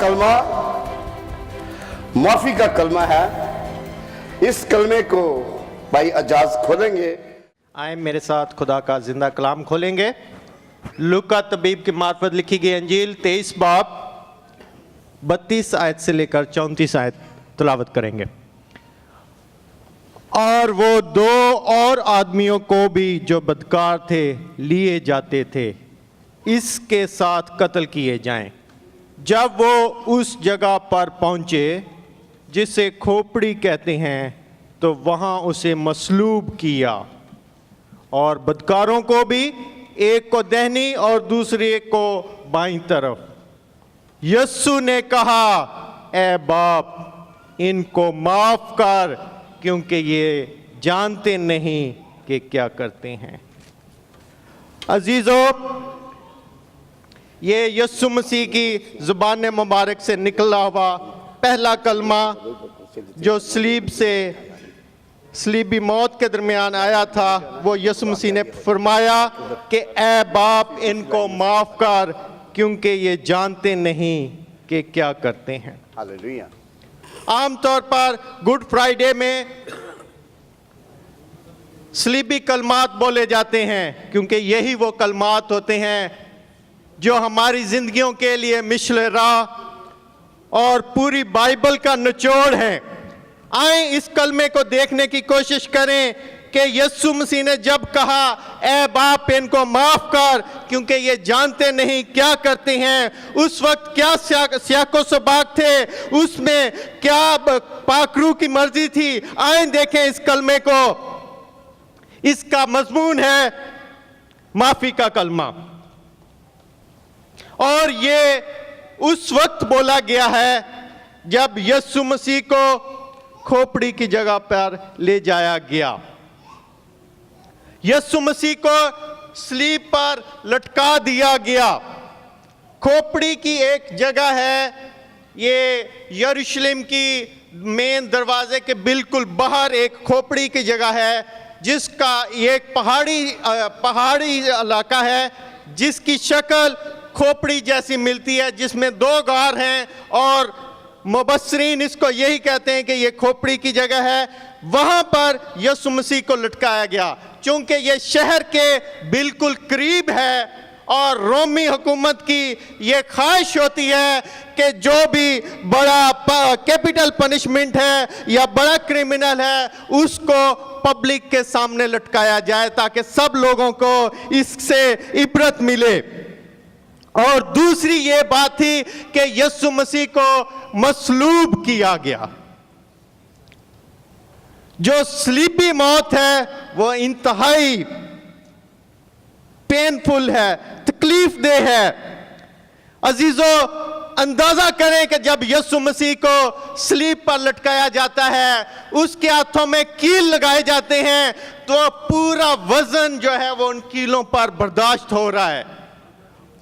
कलमा माफी का कलमा है। इस कलमे को भाई अजाज खोलेंगे। आए मेरे साथ खुदा का जिंदा कलाम खोलेंगे। लूका तबीब की मार्फत लिखी गई अंजील 23 बाब 32 आयत से लेकर 34 आयत तिलावत करेंगे। और वो दो और आदमियों को भी जो बदकार थे लिए जाते थे, इसके साथ कत्ल किए जाएं। जब वो उस जगह पर पहुंचे जिसे खोपड़ी कहते हैं, तो वहां उसे मसलूब किया और बदकारों को भी, एक को दाहिनी और दूसरे को बाईं तरफ। यस्सु ने कहा, ए बाप, इनको माफ कर, क्योंकि ये जानते नहीं कि क्या करते हैं। अजीजों, ये यस्सु मसीह की जुबान मुबारक से निकला हुआ पहला कलमा जो सलीबी मौत के दरमियान आया था, वो यीशु मसीह ने फरमाया कि ए बाप, इनको माफ कर, क्योंकि ये जानते नहीं कि क्या करते हैं। हालेलुया। आमतौर पर गुड फ्राइडे में सलीबी कलमात बोले जाते हैं, क्योंकि यही वो कलमात होते हैं जो हमारी जिंदगियों के लिए मिशल राह और पूरी बाइबल का निचोड़ है। आए इस कलमे को देखने की कोशिश करें कि यीशु मसीह ने जब कहा, ए बाप, इनको माफ कर, क्योंकि ये जानते नहीं क्या करते हैं, उस वक्त क्या सियाको सबाक थे, उसमें क्या पाकरू की मर्जी थी। आए देखें इस कलमे को। इसका मजमून है माफी का कलमा, और ये उस वक्त बोला गया है जब यीशु मसीह को खोपड़ी की जगह पर ले जाया गया। यीशु मसीह को स्लीब पर लटका दिया गया। खोपड़ी की एक जगह है, ये यरूशलेम की मेन दरवाजे के बिल्कुल बाहर एक खोपड़ी की जगह है, जिसका एक पहाड़ी इलाका है, जिसकी शक्ल खोपड़ी जैसी मिलती है, जिसमें दो गार हैं, और मुबस्सरीन इसको यही कहते हैं कि ये खोपड़ी की जगह है। वहां पर यीशु मसीह को लटकाया गया, क्योंकि ये शहर के बिल्कुल करीब है, और रोमी हुकूमत की ये ख्वाहिश होती है कि जो भी बड़ा कैपिटल पनिशमेंट है या बड़ा क्रिमिनल है, उसको पब्लिक के सामने लटकाया जाए, ताकि सब लोगों को इससे इबरत मिले। और दूसरी ये बात थी कि यीशु मसीह को मसलूब किया गया। जो स्लीपी मौत है वो इंतहाई पेनफुल है, तकलीफ दे है। अजीजों, अंदाजा करें कि जब यीशु मसीह को स्लीप पर लटकाया जाता है, उसके हाथों में कील लगाए जाते हैं, तो पूरा वजन जो है वो उन कीलों पर बर्दाश्त हो रहा है।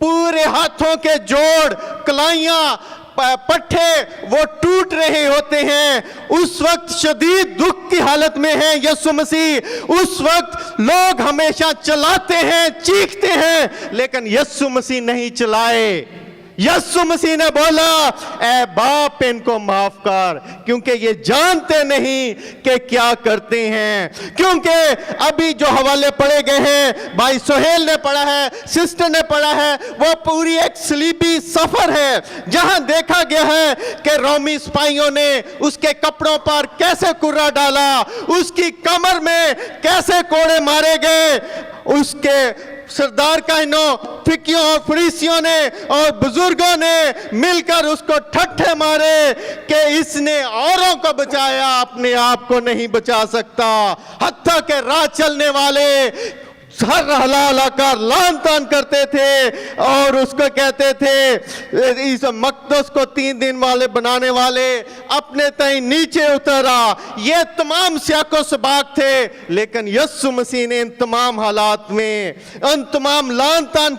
पूरे हाथों के जोड़, कलाइयां, पट्टे वो टूट रहे होते हैं। उस वक्त शदीद दुख की हालत में है यीशु मसीह। उस वक्त लोग हमेशा चलाते हैं, चीखते हैं, लेकिन यीशु मसीह नहीं चलाए। यीशु मसीह ने बोला, ए बाप, इनको माफ कर, क्योंकि ये जानते नहीं कि क्या करते हैं। क्योंकि अभी जो हवाले पढ़े गए हैं, भाई सोहेल ने पढ़ा है, सिस्टर ने पढ़ा है, वो पूरी एक सलीबी सफर है, जहां देखा गया है कि रोमी सिपाहियों ने उसके कपड़ों पर कैसे कुर्रा डाला, उसकी कमर में कैसे कोड़े मारे गए, उसके सरदार काहिनों, फिकियों और फरीसियों ने और बुजुर्गों ने मिलकर उसको ठट्ठे मारे कि इसने औरों को बचाया, अपने आप को नहीं बचा सकता। हत्ता के राह चलने वाले सर हला कर लान तान करते थे और उसको कहते थे, इस मकदस को 3 दिन वाले बनाने वाले अपने तय नीचे उतरा। ये तमाम सियाको सबाक थे, लेकिन यीशु मसीह ने इन तमाम हालात में, उन तमाम लान तान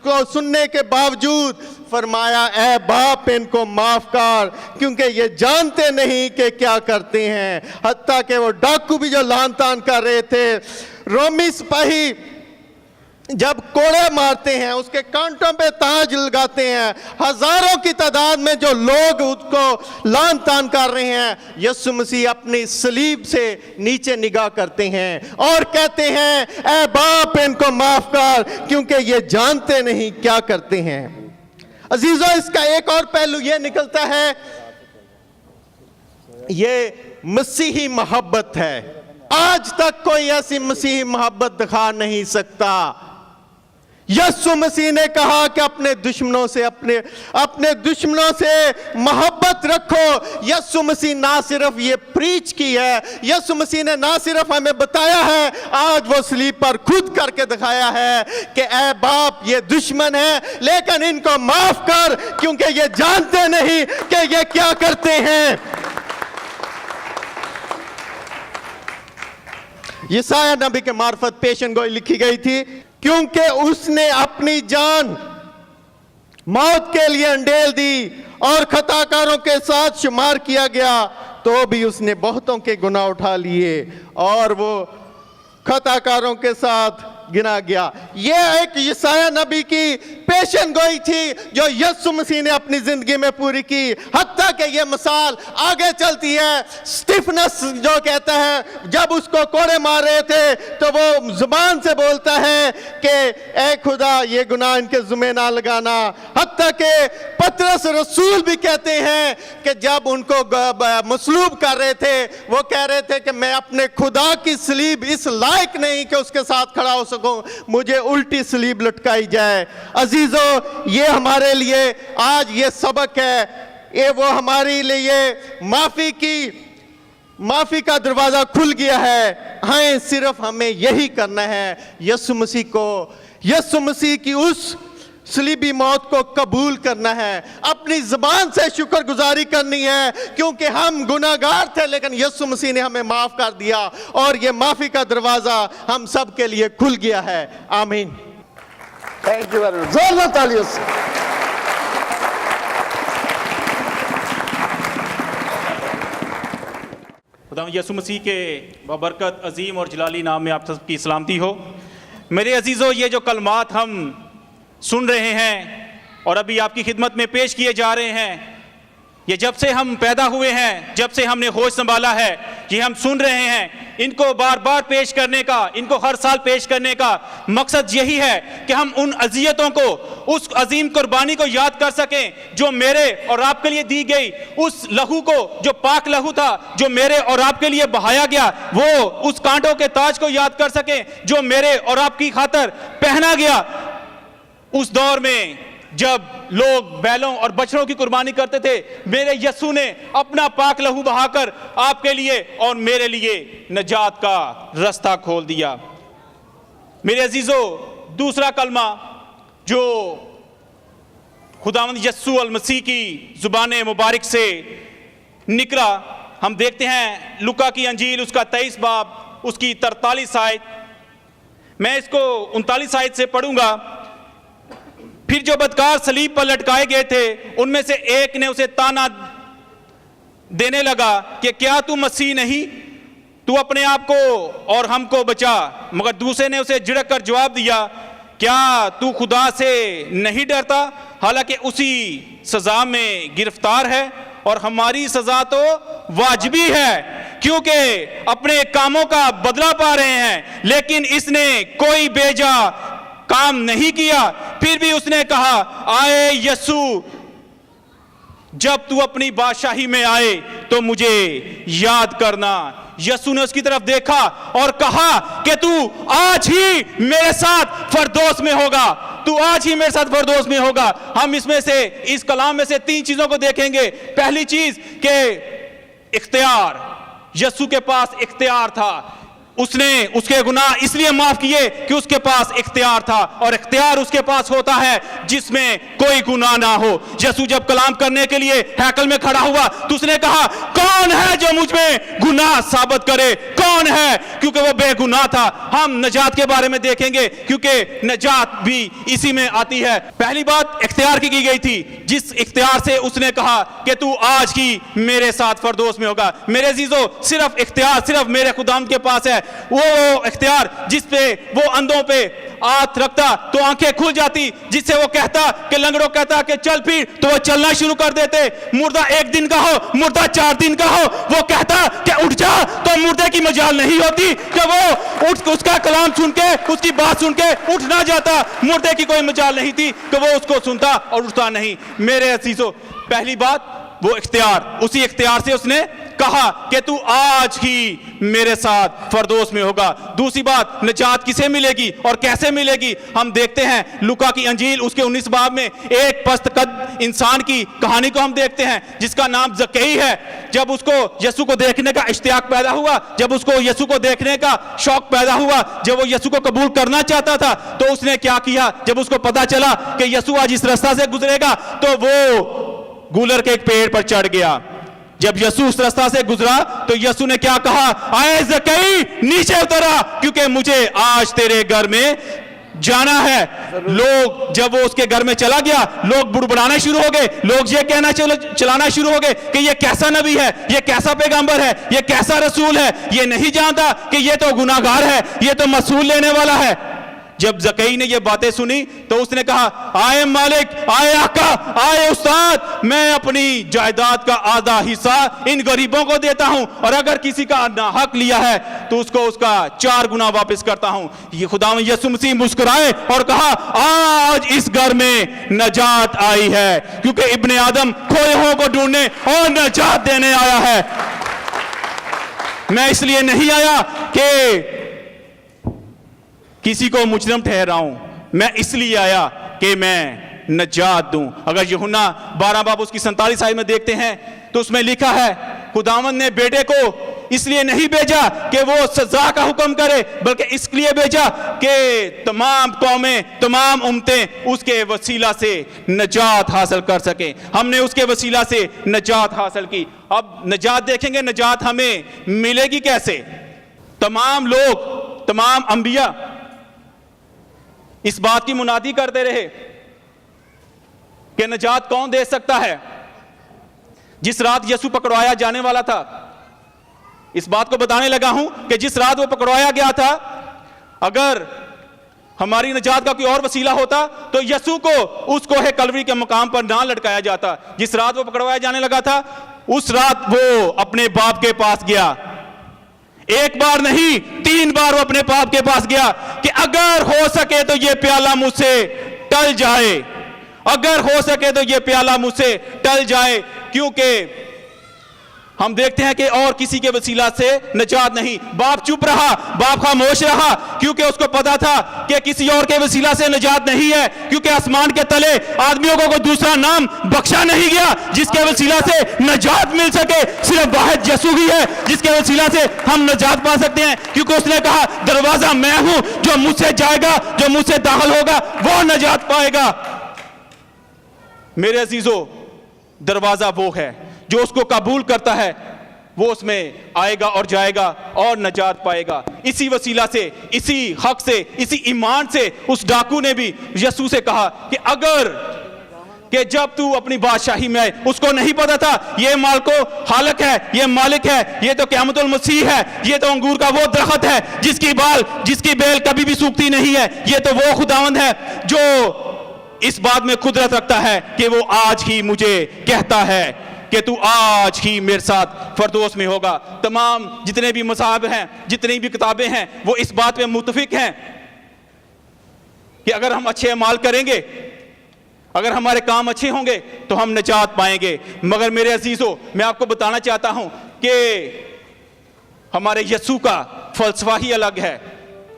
को सुनने के बावजूद फरमाया, ए बाप, इनको माफ कर, क्योंकि ये जानते नहीं कि क्या करते हैं। हत्ता के वो डाकू भी जो लान तान कर रहे थे, रोमी सिपाही जब कोड़े मारते हैं, उसके कांटों पे ताज लगाते हैं, हजारों की तादाद में जो लोग उसको लान तान कर रहे हैं, यीशु मसीह अपनी सलीब से नीचे निगाह करते हैं और कहते हैं, ऐ बाप इनको माफ कर, क्योंकि ये जानते नहीं क्या करते हैं। अजीजों, इसका एक और पहलू ये निकलता है, ये मसीही मोहब्बत है। आज तक कोई ऐसी मसीही मोहब्बत दिखा नहीं सकता। यीशु मसीह ने कहा कि अपने दुश्मनों से मोहब्बत रखो। यीशु मसीह ना सिर्फ ये प्रीच की है, यीशु मसीह ने ना सिर्फ हमें बताया है, आज वो सलीब पर खुद करके दिखाया है कि ऐ बाप ये दुश्मन है, लेकिन इनको माफ कर, क्योंकि ये जानते नहीं कि ये क्या करते हैं। यशायाह नबी के मार्फत पेशन गोई लिखी गई थी, क्योंकि उसने अपनी जान मौत के लिए अंडेल दी और खताकारों के साथ शुमार किया गया, तो भी उसने बहुतों के गुनाह उठा लिए और वो खताकारों के साथ गिना गया। यह एक यशायाह नबी की पेशन गोई थी जो यीशु मसीह ने अपनी जिंदगी में पूरी की। हत्ता कि यह मिसाल आगे चलती है। स्टीफनस जो कहता है, जब उसको कोड़े मार रहे थे तो वो जुबान से बोलता है कि ऐ खुदा ये गुनाह इनके जुम्मे ना लगाना। हत्ता कि पतरस रसूल भी कहते हैं कि जब उनको मसलूब कर रहे थे, वो कह रहे थे कि मैं अपने खुदा की सलीब इस लायक नहीं कि उसके साथ खड़ा हो सकूं, मुझे उल्टी सलीब लटकाई जाए। अजीजों, ये हमारे लिए आज ये सबक है, ये वो हमारे लिए माफी का दरवाजा खुल गया है। हाँ, सिर्फ हमें यही करना है, यीशु मसीह की उस सलीबी मौत को कबूल करना है, अपनी जुबान से शुक्रगुजारी करनी है, क्योंकि हम गुनाहगार थे लेकिन यीशु मसीह ने हमें माफ कर दिया और ये माफी का दरवाजा हम सब के लिए खुल गया है। आमीन। Thank you very much. जोरदार तालियों से। खुदावंद यीशु मसीह के बबरकत अजीम और जलाली नाम में आप सबकी सलामती हो। मेरे अजीज़ों, ये जो कलमात हम सुन रहे हैं और अभी आपकी खिदमत में पेश किए जा रहे हैं, ये जब से हम पैदा हुए हैं, जब से हमने होश संभाला है, ये हम सुन रहे हैं। इनको बार बार पेश करने का, इनको हर साल पेश करने का मकसद यही है कि हम उन अजियतों को, उस अजीम कुर्बानी को याद कर सकें जो मेरे और आपके लिए दी गई, उस लहू को जो पाक लहू था जो मेरे और आपके लिए बहाया गया, वो उस कांटों के ताज को याद कर सकें जो मेरे और आपकी खातर पहना गया। उस दौर में जब लोग बैलों और बछड़ों की कुर्बानी करते थे, मेरे यीशु ने अपना पाक लहू बहाकर आपके लिए और मेरे लिए नजात का रास्ता खोल दिया। मेरे अजीजों, दूसरा कलमा जो खुदावंद यीशु अल मसीह की जुबान मुबारक से निकला, हम देखते हैं लुका की अंजील उसका 23 बाब उसकी 43 आयत। मैं इसको 39 आयत से पढ़ूंगा। फिर जो बदकार सलीब पर लटकाए गए थे, उनमें से एक ने उसे ताना देने लगा कि क्या तू मसीह नहीं, तू अपने आप को और हमको बचा। मगर दूसरे ने उसे झिड़क कर जवाब दिया, क्या तू खुदा से नहीं डरता, हालांकि उसी सजा में गिरफ्तार है और हमारी सजा तो वाजिबी है, क्योंकि अपने कामों का बदला पा रहे हैं। लेकिन इसने कोई बेजा काम नहीं किया। फिर भी उसने कहा, आए यीशु, जब तू अपनी बादशाही में आए तो मुझे याद करना। यीशु ने उसकी तरफ देखा और कहा कि तू आज ही मेरे साथ फरदौस में होगा, तू आज ही मेरे साथ फरदौस में होगा। हम इसमें से, इस कलाम में से 3 चीजों को देखेंगे। पहली चीज कि इख्तियार, यीशु के पास इख्तियार था। उसने उसके गुनाह इसलिए माफ किए कि उसके पास इख्तियार था, और इख्तियार उसके पास होता है जिसमें कोई गुनाह ना हो। यीशु जब कलाम करने के लिए हैकल में खड़ा हुआ तो उसने कहा, कौन है जो मुझ में गुनाह साबित करे, कौन है, क्योंकि वो बेगुनाह था। हम नजात के बारे में देखेंगे क्योंकि नजात भी इसी में आती है। पहली बात इख्तियार की गई थी, जिस इख्तियार से उसने कहा कि तू आज ही मेरे साथ फरदौस में होगा। मेरे अजीजों, सिर्फ इख्तियार सिर्फ मेरे खुदाम के पास है। वो इख्तियार जिस पे वो अंधों पे हाथ रखता तो आंखें खुल जाती, जिससे वो कहता कि लंगड़ों कहता कि चल फिर, तो वो चलना शुरू कर देते। मुर्दा 1 दिन का हो, मुर्दा 4 दिन का हो, वो कहता कि उठ जा, तो मुर्दे की मजाल नहीं होती कि वो उठ, उसका कलाम सुन के, उसकी बात सुन के उठ ना जाता। मुर्दे की कोई मजाल नहीं थी कि वो उसको सुनता और उठता नहीं। मेरे अजीजों, पहली बात वो इख्तियार, उसी इख्तियार से उसने कहा कि तू आज ही मेरे साथ फरदौस में होगा। दूसरी बात, निजात किसे मिलेगी और कैसे मिलेगी? हम देखते हैं लूका की अंजील उसके 19 बाब में एक पस्तकद इंसान की कहानी को हम देखते हैं जिसका नाम जक्कई है। जब उसको यीशु को देखने का इश्तियाक पैदा हुआ, जब उसको यीशु को देखने का शौक पैदा हुआ, जब वो यीशु को कबूल करना चाहता था, तो उसने क्या किया? जब उसको पता चला कि यीशु आज इस रास्ता से गुजरेगा, तो वो गूलर के एक पेड़ पर चढ़ गया। जब यीशु उस रास्ता से गुजरा तो यीशु ने क्या कहा? आए ज़क्कई, नीचे उतरा, क्योंकि मुझे आज तेरे घर में जाना है। लोग, जब वो उसके घर में चला गया, लोग बुड़बुड़ाना शुरू हो गए, लोग ये कहना चलाना शुरू हो गए कि ये कैसा नबी है, ये कैसा पैगंबर है, ये कैसा रसूल है, ये नहीं जानता कि ये तो गुनाहगार है, ये तो मसूल लेने वाला है। जब ज़क्कई ने ये बातें सुनी तो उसने कहा, आए मालिक, आए आका, आए उस्ताद, मैं अपनी जायदाद का आधा हिस्सा इन गरीबों को देता हूं, और अगर किसी का नाहक लिया है तो उसको उसका 4 गुना वापस करता हूं। ये खुदावंद यीशु मसीह मुस्कुराए और कहा, आज इस घर में नजात आई है, क्योंकि इब्ने आदम खोए हुओं को ढूंढने और नजात देने आया है। मैं इसलिए नहीं आया कि किसी को मुजरिम ठहराऊं, मैं इसलिए आया कि मैं नजात दूं। अगर यूहन्ना 12 बाब उसकी 47 आयत में देखते हैं तो उसमें लिखा है, खुदावंद ने बेटे को इसलिए नहीं भेजा कि वो सजा का हुक्म करे, बल्कि इसलिए भेजा कि तमाम कौमें, तमाम उम्मतें उसके वसीला से नजात हासिल कर सके। हमने उसके वसीला से नजात हासिल की। अब नजात देखेंगे, नजात हमें मिलेगी कैसे? तमाम लोग, तमाम अंबिया इस बात की मुनादी करते रहे कि नजात कौन दे सकता है। जिस रात यीशु पकड़वाया जाने वाला था, इस बात को बताने लगा हूं कि जिस रात वो पकड़वाया गया था, अगर हमारी नजात का कोई और वसीला होता तो यीशु को उस कोहे कलवरी के मकाम पर ना लटकाया जाता। जिस रात वो पकड़वाया जाने लगा था, उस रात वो अपने बाप के पास गया। 1 बार नहीं, 3 बार वो अपने बाप के पास गया कि अगर हो सके तो ये प्याला मुझसे टल जाए, अगर हो सके तो ये प्याला मुझसे टल जाए, क्योंकि हम देखते हैं कि और किसी के वसीला से नजात नहीं। बाप चुप रहा, बाप खामोश रहा, क्योंकि उसको पता था कि किसी और के वसीला से नजात नहीं है, क्योंकि आसमान के तले आदमियों को कोई दूसरा नाम बख्शा नहीं गया जिसके वसीला से नजात मिल सके। सिर्फ वाहिद यीशु ही है जिसके वसीला से हम नजात पा सकते हैं, क्योंकि उसने कहा, दरवाजा मैं हूं, जो मुझसे जाएगा, जो मुझसे दाखिल होगा, वो नजात पाएगा। मेरे अजीजों, दरवाजा वो है जो उसको कबूल करता है, वो उसमें आएगा और जाएगा और नजात पाएगा। इसी वसीला से, इसी हक से, इसी ईमान से उस डाकू ने भी यीशु से कहा कि अगर कि जब तू अपनी बादशाही में आए, उसको नहीं पता था ये मालिको हालक है, ये मालिक है, ये तो क़यामतुल मसीह है, ये तो अंगूर का वो दरख्त है जिसकी बेल कभी भी सूखती नहीं है। ये तो वो खुदावंद है जो इस बात में कुदरत रखता है कि वो आज ही मुझे कहता है कि तू आज ही मेरे साथ फरदौस में होगा। तमाम जितने भी मसाहब हैं, जितनी भी किताबें हैं, वो इस बात में मुत्तफिक हैं कि अगर हम अच्छे अमाल करेंगे, अगर हमारे काम अच्छे होंगे तो हम निजात पाएंगे। मगर मेरे अजीजों, मैं आपको बताना चाहता हूं कि हमारे यीशु का फलसफा ही अलग है,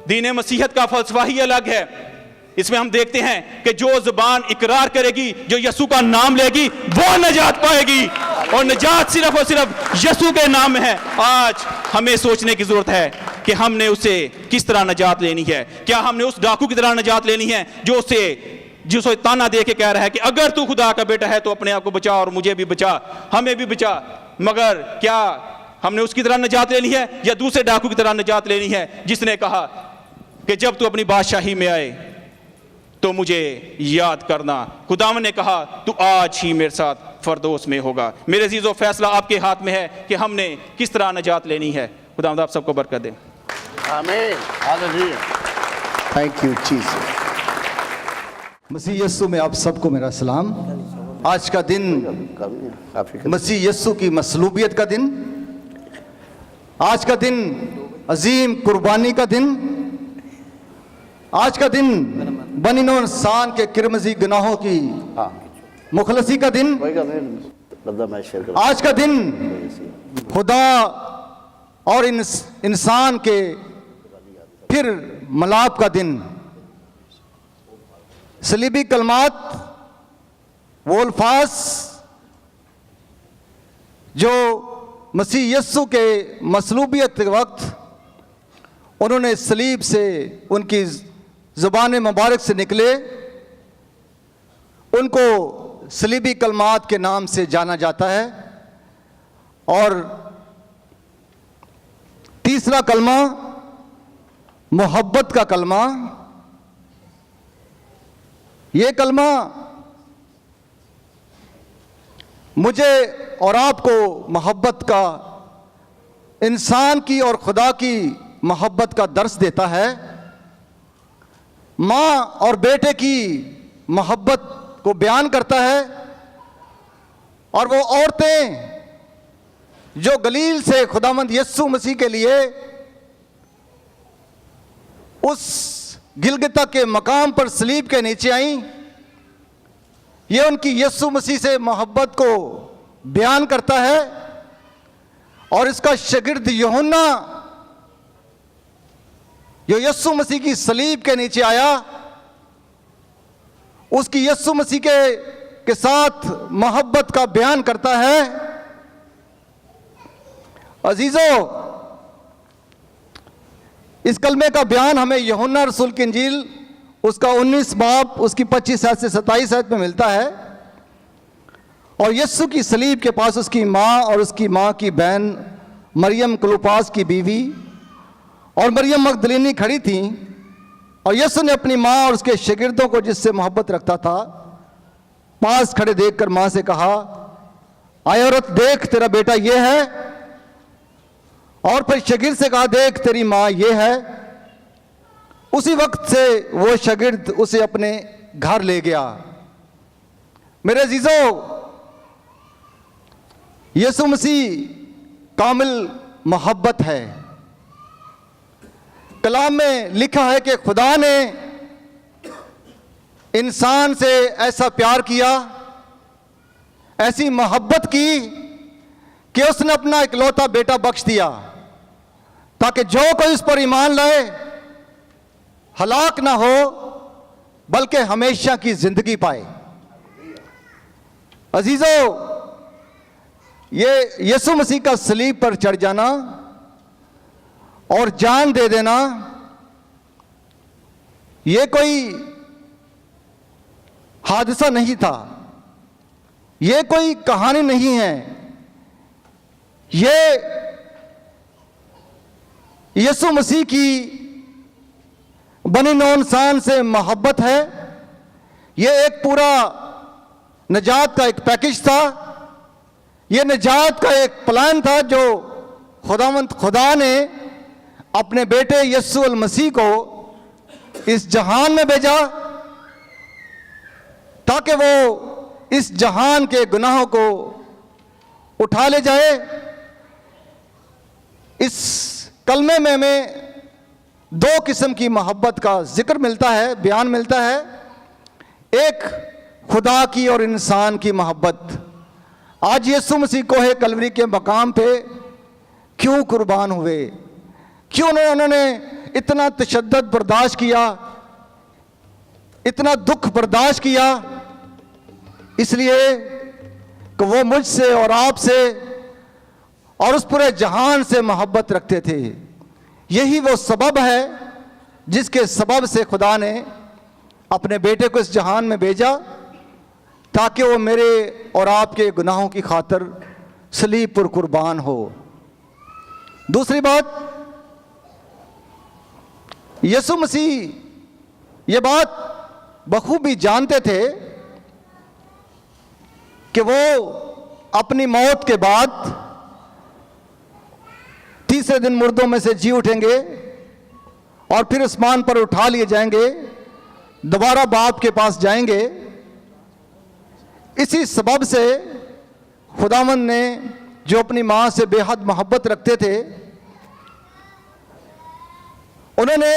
दीन मसीहत का फलसफा ही अलग है। इसमें हम देखते हैं कि जो जुबान इकरार करेगी, जो यीशु का नाम लेगी, वो नजात पाएगी, और नजात सिर्फ और सिर्फ यीशु के नाम में है। आज हमें सोचने की जरूरत है कि हमने उसे किस तरह नजात लेनी है। क्या हमने उस डाकू की तरह नजात लेनी है जो ताना दे के कह रहा है कि अगर तू खुदा का बेटा है तो अपने आप को बचा और मुझे भी बचा, हमें भी बचा। मगर क्या हमने उसकी तरह नजात लेनी है या दूसरे डाकू की तरह नजात लेनी है जिसने कहा कि जब तू अपनी बादशाही में आए तो मुझे याद करना। खुदावंद ने कहा, तू आज ही मेरे साथ फरदौस में होगा। मेरे अजीजों, फैसला आपके हाथ में है कि हमने किस तरह नजात लेनी है। खुदावंद आप सबको बरकत दे। आमीन। हालेलुया। Thank you Jesus. मसीह यस्सु में आप सबको मेरा सलाम। आज का दिन मसीह यस्सु की मसलूबियत का दिन, आज का दिन अजीम कुर्बानी का दिन, आज का दिन बनी नौ इंसान के किरमजी गुनाहों की मुखलसी का दिन, आज का दिन खुदा और इंसान के फिर मलाप का दिन। सलीबी कलमात वो अल्फाज जो मसीह यस्सु के मसलूबियत के वक्त उन्होंने सलीब से उनकी ज़ुबान मुबारक से निकले, उनको सलीबी कलमात के नाम से जाना जाता है। और तीसरा कलमा मोहब्बत का कलमा। ये कलमा मुझे और आपको मोहब्बत का, इंसान की और खुदा की मोहब्बत का दर्स देता है। माँ और बेटे की मोहब्बत को बयान करता है। और वो औरतें जो गलील से खुदावंद यस्सु मसीह के लिए उस गिलगिता के मकाम पर सलीब के नीचे आई, ये उनकी यस्सु मसीह से मोहब्बत को बयान करता है। और इसका शागिर्द यूहन्ना जो यस्सु मसीह की सलीब के नीचे आया, उसकी यस्सु मसीह के साथ मोहब्बत का बयान करता है। अजीजों, इस कलमे का बयान हमें यूहन्ना रसूल की इंजील उसका 19 बाब उसकी 25 आयत से 27 आयत में मिलता है। और यस्सु की सलीब के पास उसकी माँ और उसकी माँ की बहन मरियम क्लोपास की बीवी और मरियम मगदलीनी खड़ी थी। और यस्सु ने अपनी माँ और उसके शागिर्दों को, जिससे मोहब्बत रखता था, पास खड़े देखकर माँ से कहा, आय औरत, देख तेरा बेटा ये है। और फिर शागिर्द से कहा, देख तेरी माँ ये है। उसी वक्त से वो शागिर्द उसे अपने घर ले गया। मेरे अजीजों, यीशु मसीह कामिल मोहब्बत है। कलाम में लिखा है कि खुदा ने इंसान से ऐसा प्यार किया, ऐसी मोहब्बत की कि उसने अपना इकलौता बेटा बख्श दिया, ताकि जो कोई उस पर ईमान लाए हलाक ना हो बल्कि हमेशा की जिंदगी पाए। अजीजों, ये यीशु मसीह का सलीब पर चढ़ जाना और जान दे देना, ये कोई हादसा नहीं था, ये कोई कहानी नहीं है। ये यीशु मसीह की बनी नौ इंसान से मोहब्बत है। ये एक पूरा निजात का एक पैकेज था, ये निजात का एक प्लान था जो खुदावंद खुदा ने अपने बेटे यीशु अल मसीह को इस जहान में भेजा, ताकि वो इस जहान के गुनाहों को उठा ले जाए। इस कलमे में हमें दो किस्म की मोहब्बत का जिक्र मिलता है, बयान मिलता है। एक खुदा की और इंसान की मोहब्बत। आज यीशु मसीह कोहे कलवरी के मकाम पे क्यों कुर्बान हुए, क्यों उन्होंने इतना तशद्दुद बर्दाश्त किया, इतना दुख बर्दाश्त किया? इसलिए कि वो मुझसे और आपसे और उस पूरे जहान से मोहब्बत रखते थे। यही वो सबब है जिसके सबब से खुदा ने अपने बेटे को इस जहान में भेजा, ताकि वो मेरे और आपके गुनाहों की खातिर सलीब पर कुर्बान हो। दूसरी बात, यीशु मसीह ये बात बखूबी जानते थे कि वो अपनी मौत के बाद तीसरे दिन मुर्दों में से जी उठेंगे और फिर आसमान पर उठा लिए जाएंगे, दोबारा बाप के पास जाएंगे। इसी सबब से खुदावंद ने जो अपनी मां से बेहद मोहब्बत रखते थे, उन्होंने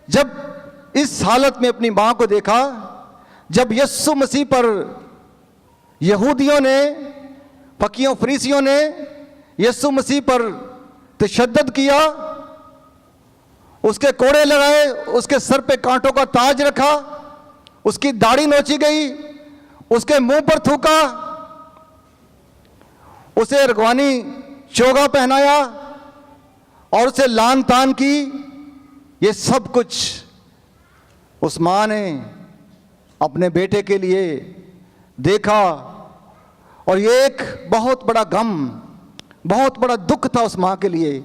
जब इस हालत में अपनी मां को देखा, जब यीशु मसीह पर यहूदियों ने, फकीयों फरीसियों ने यीशु मसीह पर तशद्दुद किया, उसके कोड़े लगाए, उसके सर पे कांटों का ताज रखा, उसकी दाढ़ी नोची गई, उसके मुंह पर थूका, उसे रगवानी चोगा पहनाया और उसे लान तान की, ये सब कुछ उस मां ने अपने बेटे के लिए देखा। और ये एक बहुत बड़ा गम, बहुत बड़ा दुख था उस मां के लिए।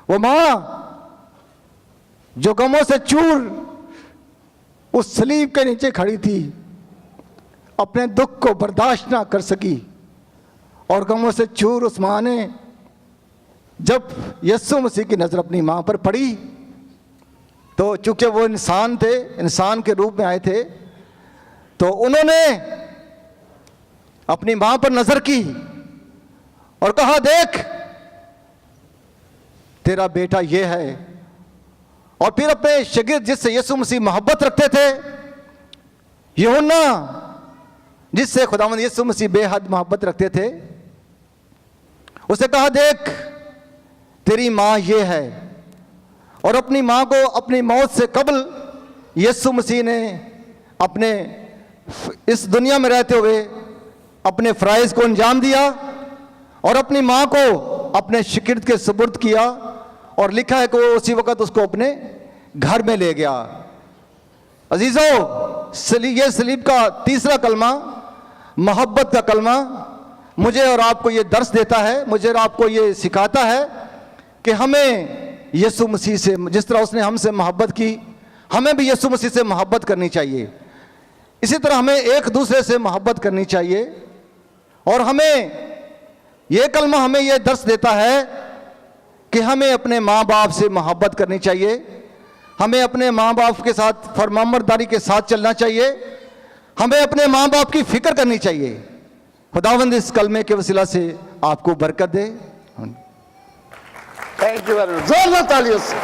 वो मां जो गमों से चूर उस सलीब के नीचे खड़ी थी, अपने दुख को बर्दाश्त ना कर सकी, और गमों से चूर उस मां ने जब यीशु मसीह की नजर अपनी मां पर पड़ी, तो चूंकि वो इंसान थे, इंसान के रूप में आए थे, तो उन्होंने अपनी मां पर नजर की और कहा, देख तेरा बेटा ये है। और फिर अपने शागिर्द जिससे यीशु मसीह मोहब्बत रखते थे, यूहन्ना जिससे खुदावंद यीशु मसीह बेहद मोहब्बत रखते थे, उसे कहा, देख तेरी मां ये है। और अपनी मां को अपनी मौत से कबल यीशु मसीह ने अपने इस दुनिया में रहते हुए अपने फ़राइज़ को अंजाम दिया और अपनी मां को अपने शागिर्द के सुपुर्द किया। और लिखा है कि वो उसी वक्त उसको अपने घर में ले गया। अजीज़ों, ये सलीब का तीसरा कलमा, मोहब्बत का कलमा, मुझे और आपको ये दर्स देता है, मुझे और आपको ये सिखाता है कि हमें यीशु मसीह से, जिस तरह उसने हमसे मोहब्बत की, हमें भी यीशु मसीह से मोहब्बत करनी चाहिए। इसी तरह हमें एक दूसरे से मोहब्बत करनी चाहिए। और हमें ये कलमा हमें ये दर्स देता है कि हमें अपने माँ बाप से मोहब्बत करनी चाहिए, हमें अपने माँ बाप के साथ फरमाबरदारी के साथ चलना चाहिए, हमें अपने माँ बाप की फिक्र करनी चाहिए। खुदावंद इस कलमे के वसीला से आपको बरकत दे। थैंक यू वेरी मच, जोरदार तालियों से।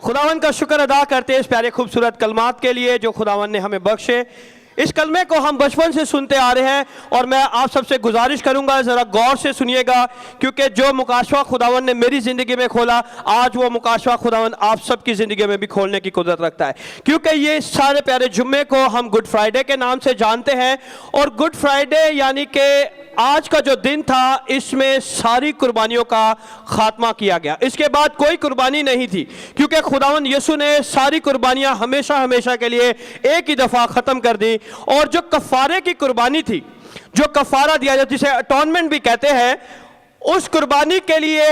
खुदावन का शुक्र अदा करते हैं इस प्यारे खूबसूरत कलमात के लिए जो खुदावन ने हमें बख्शे। इस कलमे को हम बचपन से सुनते आ रहे हैं और मैं आप सबसे गुजारिश करूंगा ज़रा गौर से सुनिएगा, क्योंकि जो मुकाशवा खुदावन ने मेरी ज़िंदगी में खोला, आज वो मुकाशवा खुदावन आप सबकी ज़िंदगी में भी खोलने की कुदरत रखता है। क्योंकि ये सारे प्यारे जुम्मे को हम गुड फ्राइडे के नाम से जानते हैं, और गुड फ्राइडे यानी कि आज का जो दिन था, इसमें सारी कुर्बानियों का खात्मा किया गया। इसके बाद कोई कुर्बानी नहीं थी, क्योंकि खुदावन यीशु ने सारी कुर्बानियां हमेशा हमेशा के लिए एक ही दफ़ा ख़त्म कर दी। और जो कफ़ारे की कुर्बानी थी, जो कफ़ारा दिया जाता, जिसे अटॉनमेंट भी कहते हैं, उस कुर्बानी के लिए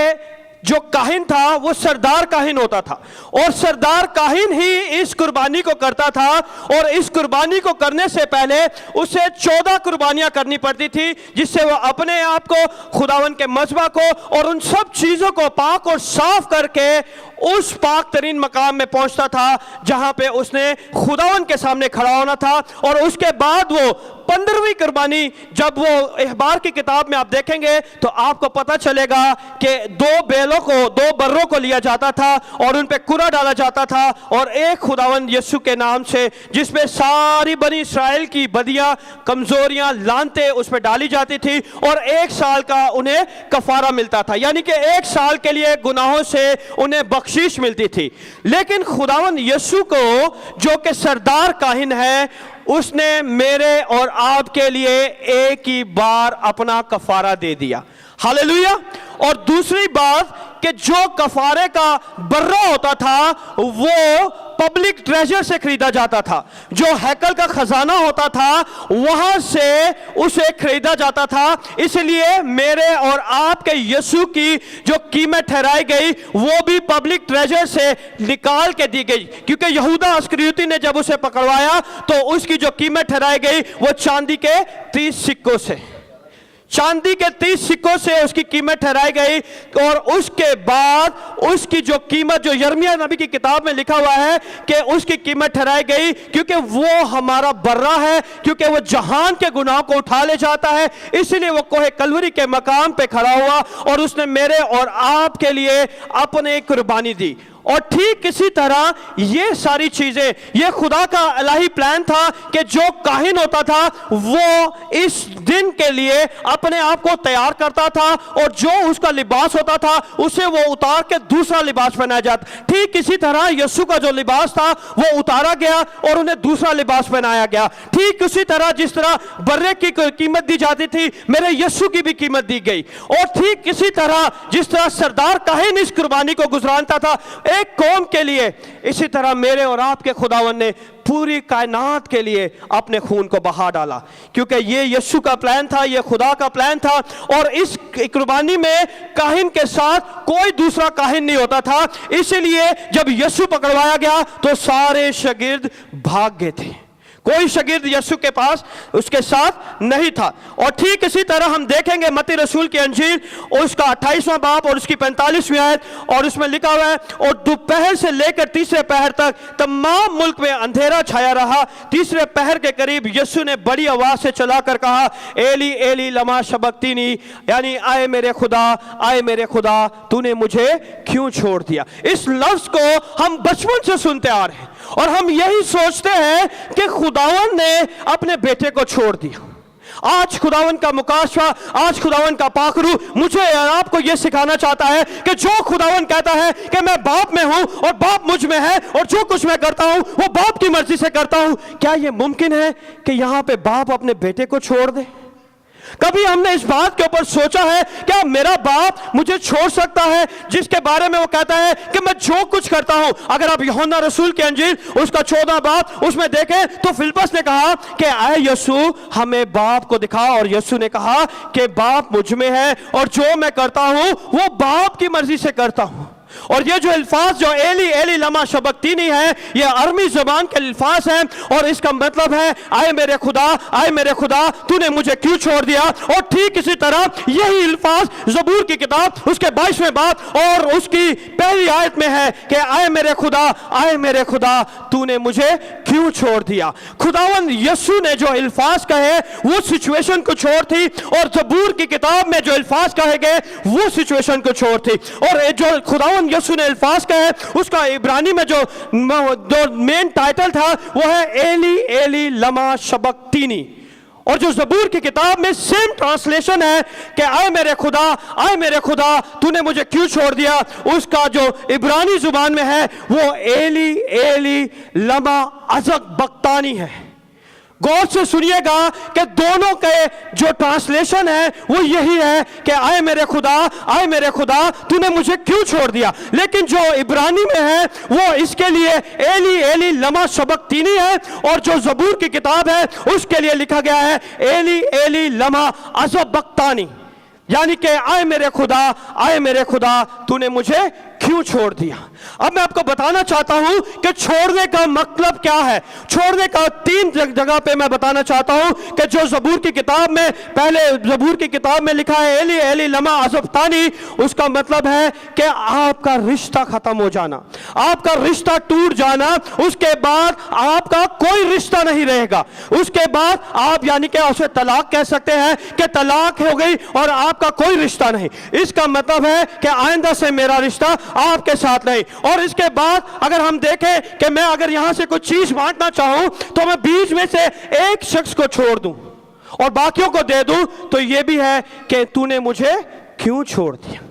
जो काहिन था वो सरदार काहिन होता था, और सरदार काहिन ही इस कुर्बानी को करता था। और इस कुर्बानी को करने से पहले उसे 14 कुर्बानियां करनी पड़ती थी, जिससे वो अपने आप को, खुदावन के मज़बा को और उन सब चीज़ों को पाक और साफ करके उस पाक तरीन मकाम में पहुंचता था जहां पे उसने खुदावन के सामने खड़ा होना था। और उसके बाद वो 15वीं कुर्बानी, जब वो अहबार की किताब में आप देखेंगे तो आपको पता चलेगा कि 2 बैलों को, 2 बर्रों को लिया जाता था और उन पे कुरा डाला जाता था, और एक खुदावंद यीशु के नाम से, जिसमें सारी बनी इस्राएल की बदियां, कमजोरियां, लानते उस पर डाली जाती थी, और 1 साल का उन्हें कफारा मिलता था, यानी कि 1 साल के लिए गुनाहों से उन्हें बख्शीश मिलती थी। लेकिन खुदावंद यीशु को, जो कि सरदार काहिन है, उसने मेरे और आपके लिए एक ही बार अपना कफारा दे दिया। हालेलुया। और दूसरी बात कि जो कफारे का बर्रा होता था वो पब्लिक ट्रेजर से खरीदा जाता था, जो हैकल का खजाना होता था वहां से उसे खरीदा जाता था। इसलिए मेरे और आपके यीशु की जो कीमत ठहराई गई वो भी पब्लिक ट्रेजर से निकाल के दी गई, क्योंकि यहूदा अस्करियोती ने जब उसे पकड़वाया तो उसकी जो कीमत ठहराई गई वो चांदी के 30 सिक्कों से। चांदी के 30 सिक्कों से उसकी कीमत ठहराई गई और उसके बाद उसकी जो कीमत, जो यिर्मयाह नबी की किताब में लिखा हुआ है कि उसकी कीमत ठहराई गई क्योंकि वो हमारा बर्रा है, क्योंकि वो जहान के गुनाह को उठा ले जाता है, इसलिए वो कोहे कलवरी के मकाम पे खड़ा हुआ और उसने मेरे और आपके लिए अपने कुर्बानी दी। और ठीक इसी तरह ये सारी चीजें, ये खुदा का इलाही प्लान था कि जो काहिन होता था वो इस दिन के लिए अपने आप को तैयार करता था और जो उसका लिबास होता था उसे वो उतार के दूसरा लिबास पहनाया जाता। ठीक इसी तरह यीशु का जो लिबास था वो उतारा गया और उन्हें दूसरा लिबास पहनाया गया। ठीक उसी तरह जिस तरह बर्रे की कीमत दी जाती थी, मेरे यीशु की भी कीमत दी गई। और ठीक इसी तरह जिस तरह सरदार काहिन इस कुर्बानी को गुजरानता था एक कौम के लिए, इसी तरह मेरे और आपके खुदावन ने पूरी कायनात के लिए अपने खून को बहा डाला, क्योंकि ये यीशु का प्लान था, ये खुदा का प्लान था। और इस कुर्बानी में काहिन के साथ कोई दूसरा काहिन नहीं होता था, इसीलिए जब यीशु पकड़वाया गया तो सारे शागिर्द भाग गए थे, कोई शागिर्द यीशु के पास उसके साथ नहीं था। और ठीक इसी तरह हम देखेंगे मत्ती रसूल की अंजील उसका 28वां बाब और उसकी 45वीं आयत, और उसमें लिखा हुआ है, और दोपहर से लेकर तीसरे पहर तक तमाम मुल्क में अंधेरा छाया रहा। तीसरे पहर के करीब यीशु ने बड़ी आवाज से चलाकर कहा, एली एली लमा शबक्तिनी, यानी आए मेरे खुदा, आए मेरे खुदा, तूने मुझे क्यों छोड़ दिया। इस लफ्ज को हम बचपन से सुनते आ रहे हैं और हम यही सोचते हैं कि खुदावन ने अपने बेटे को छोड़ दिया। आज खुदावन का मुकाशवा, आज खुदावन का पाखरू मुझे और आपको यह सिखाना चाहता है कि जो खुदावन कहता है कि मैं बाप में हूं और बाप मुझ में है और जो कुछ मैं करता हूं वो बाप की मर्जी से करता हूं, क्या यह मुमकिन है कि यहां पे बाप अपने बेटे को छोड़ दे? कभी हमने इस बात के ऊपर सोचा है क्या मेरा बाप मुझे छोड़ सकता है, जिसके बारे में वो कहता है कि मैं जो कुछ करता हूं? अगर आप यूहन्ना रसूल की अंजील उसका 14 बाब उसमें देखें तो फिलिप्पस ने कहा कि आए यीशु हमें बाप को दिखा, और यीशु ने कहा कि बाप मुझ में है और जो मैं करता हूं वो बाप की मर्जी से करता हूं। और ये जो अल्फाज जो एली एली लमा शबक्तिनी है, ये अरबी ज़बान के अल्फाज हैं और इसका मतलब है आए मेरे खुदा, आए मेरे खुदा, तूने मुझे क्यों छोड़ दिया। और ठीक इसी तरह यही अल्फाज ज़बूर की किताब उसके 22वें बाब और उसकी पहली आयत में है कि आए मेरे खुदा, आए मेरे खुदा, तूने मुझे क्यों छोड़ दिया। खुदावन यीशु ने जो अल्फाज कहे वो सिचुएशन को छोड़ थी, और ज़बूर की किताब में जो अल्फाज कहे गए वो सिचुएशन को छोड़ थी। और जो खुदावन यीशु ने अल्फाज कहे उसका इब्रानी में जो मेन टाइटल था वो है एली एली लमा शबक्तिनी, और जो ज़बूर की किताब में सेम ट्रांसलेशन है कि आए मेरे खुदा, आए मेरे खुदा, तूने मुझे क्यों छोड़ दिया, उसका जो इब्रानी जुबान में है वो एली एली लमा अज़बक्तानी है। गौर से सुनिएगा कि दोनों के जो ट्रांसलेशन है वो यही है कि आए मेरे खुदा, आए मेरे खुदा, तूने मुझे क्यों छोड़ दिया। लेकिन जो इब्रानी में है वो इसके लिए एली एली लमा शबक्तिनी है, और जो ज़बूर की किताब है उसके लिए लिखा गया है एली एली लमा अज़बक्तानी, यानी कि आए मेरे खुदा, आए मेरे खुदा, तूने मुझे क्यों छोड़ दिया। अब मैं आपको बताना चाहता हूं कि छोड़ने का मतलब क्या है। छोड़ने का 3 जगह पे मैं बताना चाहता हूं कि जो ज़बूर की किताब में, पहले ज़बूर की किताब में लिखा है एली एली लमा अज़बक्तानी, उसका मतलब है कि आपका रिश्ता खत्म हो जाना, आपका रिश्ता टूट जाना, उसके बाद आपका कोई रिश्ता नहीं रहेगा। उसके बाद आप यानी कि उसे तलाक कह सकते हैं कि तलाक हो गई और आपका कोई रिश्ता नहीं। इसका मतलब है कि आइंदा से मेरा रिश्ता आपके साथ नहीं। और इसके बाद अगर हम देखें कि मैं अगर यहां से कुछ चीज बांटना चाहूं तो मैं बीच में से एक शख्स को छोड़ दूं और बाकियों को दे दूं, तो यह भी है कि तूने मुझे क्यों छोड़ दिया।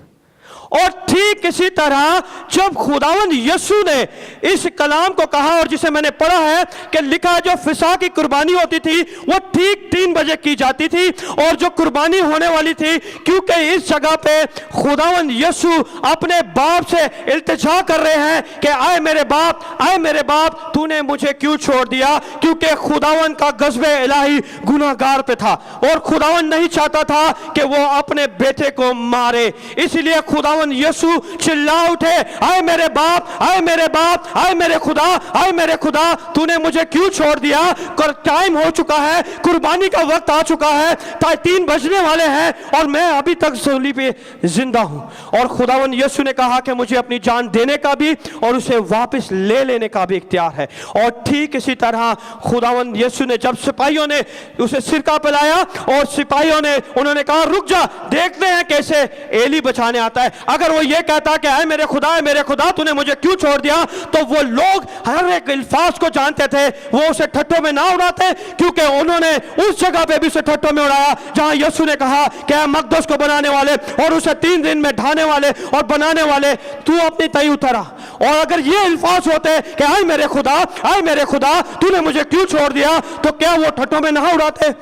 और ठीक इसी तरह जब खुदावंद यीशु ने इस कलाम को कहा, और जिसे मैंने पढ़ा है कि लिखा है जो फिसा की कुर्बानी होती थी वो ठीक 3 बजे की जाती थी, और जो कुर्बानी होने वाली थी, क्योंकि इस जगह पे खुदावंद यीशु अपने बाप से इल्तिजा कर रहे हैं कि आए मेरे बाप, आए मेरे बाप, तूने मुझे क्यों छोड़ दिया। क्योंकि खुदावंद का गज़बे इलाही गुनाहगार पे था और खुदावंद नहीं चाहता था कि वो अपने बेटे को मारे, इसलिए खुदावंद खुदावन यीशु चिल्ला उठे, आए मेरे बाप, आए मेरे बाप, आए मेरे खुदा, आए मेरे खुदा, तूने मुझे क्यों छोड़ दिया? टाइम हो चुका है, कुर्बानी का वक्त आ चुका है, 3 बजने वाले हैं और मैं अभी तक सूली पे जिंदा हूं। और खुदावन यीशु ने कहा कि मुझे अपनी जान देने का भी और उसे वापस ले लेने का भी इख्तियार है। और ठीक इसी तरह खुदावन यीशु ने जब सिपाहियों ने उसे सिरका पिलाया और सिपाहियों ने उन्होंने कहा रुक जा, देखते हैं कैसे एली बचाने आता है। अगर वो ये कहता कि ऐ मेरे खुदा तूने मुझे क्यों छोड़ दिया, तो वो लोग हर एक अल्फाज को जानते थे, वो उसे ठट्ठों में ना उड़ाते, क्योंकि उन्होंने उस जगह पे भी उसे ठट्ठों में उड़ाया जहां यीशु ने कहा कि मकदस को बनाने वाले और उसे 3 दिन में ढाने वाले और बनाने वाले, तू अपनी तई उतरा। और अगर ये अल्फाज होते कि आए मेरे खुदा तूने मुझे क्यों छोड़ दिया, तो क्या वो ठट्ठों में ना उड़ाते?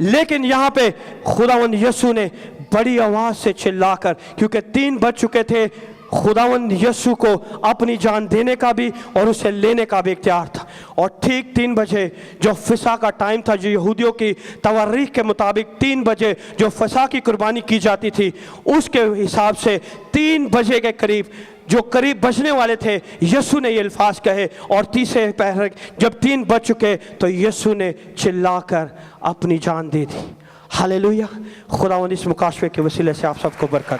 लेकिन यहां पे खुदावंद यीशु ने बड़ी आवाज से चिल्लाकर, क्योंकि 3 बज चुके थे, खुदावंद यीशु को अपनी जान देने का भी और उसे लेने का भी इख्तियार था। और ठीक 3 बजे जो फिसा का टाइम था, जो यहूदियों की तवारीख के मुताबिक 3 बजे जो फिसा की कुर्बानी की जाती थी, उसके हिसाब से 3 बजे के करीब जो करीब बजने वाले थे, यीशु ने ये अल्फाज कहे। और तीसरे पहर जब 3 बज चुके तो यीशु ने चिल्लाकर अपनी जान दे दी। हालेलुया। खुदावंद इस मुकाशवे के वसीले से आप सबको बरकत।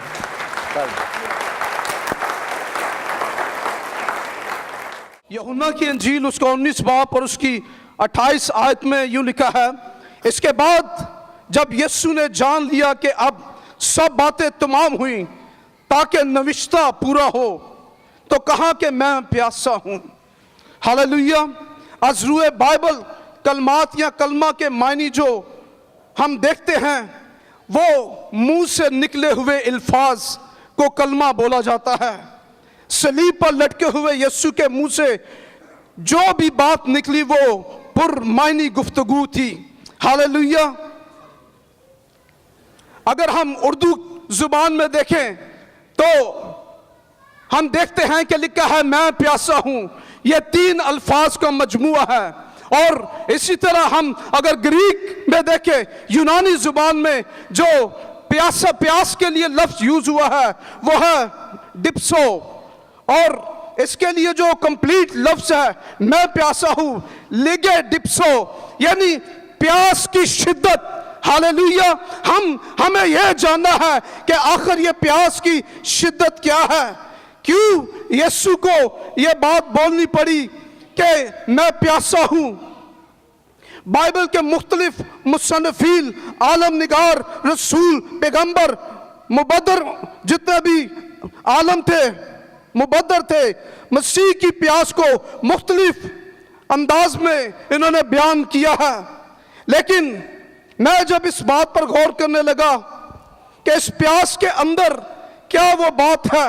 यूहन्ना की इंजील उसका 19 बाब और उसकी 28 आयत में यूं लिखा है, इसके बाद जब यीशु ने जान लिया कि अब सब बातें तमाम हुई ताकि नविश्ता पूरा हो, तो कहा कि मैं प्यासा हूं। हालेलुया। अज़रूए बाइबल कलमात या कलमा के मायने जो हम देखते हैं, वो मुंह से निकले हुए अल्फाज को कलमा बोला जाता है। सलीब पर लटके हुए यीशु के मुंह से जो भी बात निकली वो पुरमायनी गुफ्तगू थी। हालेलुया। अगर हम उर्दू जुबान में देखें तो हम देखते हैं कि लिखा है मैं प्यासा हूं। यह 3 अल्फाज का मजमुआ है। और इसी तरह हम अगर ग्रीक में देखें, यूनानी जुबान में जो प्यास के लिए लफ्ज यूज हुआ है वो है डिप्सो। और इसके लिए जो कंप्लीट लफ्ज है मैं प्यासा हूं, लिगे डिप्सो, यानी प्यास की शिद्दत। हालेलुया। हमें यह जानना है कि आखिर यह प्यास की शिद्दत क्या है, क्यों यीशु को यह बात बोलनी पड़ी कि मैं प्यासा हूं। बाइबल के मुख्तलिफ मुसन्निफीन, आलम निगार, रसूल, पैगंबर, मुबद्दर, जितने भी आलम थे, मुबद्दर थे, मसीह की प्यास को मुख्तलिफ अंदाज में इन्होंने बयान किया है। लेकिन मैं जब इस बात पर गौर करने लगा कि इस प्यास के अंदर क्या वो बात है